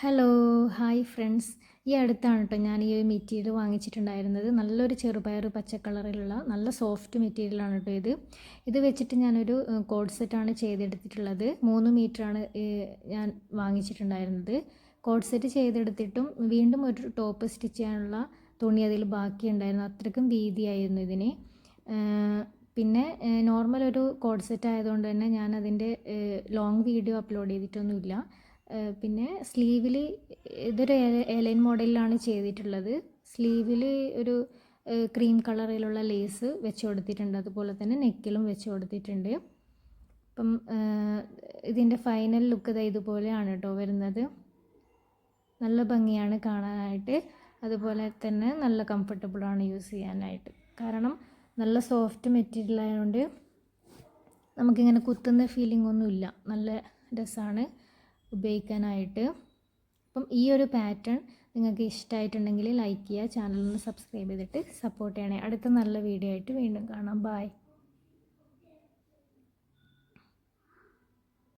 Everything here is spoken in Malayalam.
Hello hi friends. ഈ അടുത്താണ് കേട്ടോ ഞാൻ ഈ ഒരു മെറ്റീരിയൽ വാങ്ങിച്ചിട്ടുണ്ടായിരുന്നത്. നല്ലൊരു ചെറുപയർ പച്ച കളറിലുള്ള നല്ല സോഫ്റ്റ് മെറ്റീരിയലാണ് കേട്ടോ ഇത് വെച്ചിട്ട് ഞാനൊരു കോഡ് സെറ്റാണ് ചെയ്തെടുത്തിട്ടുള്ളത്. 3 മീറ്ററാണ് ഞാൻ വാങ്ങിച്ചിട്ടുണ്ടായിരുന്നത്. കോഡ് സെറ്റ് ചെയ്തെടുത്തിട്ടും വീണ്ടും ഒരു ടോപ്പ് സ്റ്റിച്ച് ചെയ്യാനുള്ള തുണി അതിൽ ബാക്കിയുണ്ടായിരുന്നു. അത്രയ്ക്കും വീതിയായിരുന്നു ഇതിന്. പിന്നെ നോർമൽ ഒരു കോഡ് സെറ്റ് ആയതുകൊണ്ട് തന്നെ ഞാൻ അതിൻ്റെ ലോങ് വീഡിയോ അപ്ലോഡ് ചെയ്തിട്ടൊന്നുമില്ല. പിന്നെ സ്ലീവിൽ ഇതൊരു എലൈൻ മോഡലിലാണ് ചെയ്തിട്ടുള്ളത്. സ്ലീവിൽ ഒരു ക്രീം കളറിലുള്ള ലേസ് വെച്ച് കൊടുത്തിട്ടുണ്ട്. അതുപോലെ തന്നെ നെക്കിലും വെച്ച് കൊടുത്തിട്ടുണ്ട്. അപ്പം ഇതിൻ്റെ ഫൈനൽ ലുക്ക് ഇതുപോലെയാണ് കേട്ടോ വരുന്നത്. നല്ല ഭംഗിയാണ് കാണാനായിട്ട്. അതുപോലെ തന്നെ നല്ല കംഫർട്ടബിളാണ് യൂസ് ചെയ്യാനായിട്ട്. കാരണം നല്ല സോഫ്റ്റ് മെറ്റീരിയൽ ആയതുകൊണ്ട് നമുക്കിങ്ങനെ കുത്തുന്ന ഫീലിംഗ് ഒന്നുമില്ല. നല്ല രസമാണ് ഉപയോഗിക്കാനായിട്ട്. അപ്പം ഈ ഒരു പാറ്റേൺ നിങ്ങൾക്ക് ഇഷ്ടമായിട്ടുണ്ടെങ്കിൽ ലൈക്ക് ചെയ്യുക, ചാനലൊന്ന് സബ്സ്ക്രൈബ് ചെയ്തിട്ട് സപ്പോർട്ട് ചെയ്യണേ. അടുത്ത നല്ല വീഡിയോ ആയിട്ട് വീണ്ടും കാണാം. ബൈ.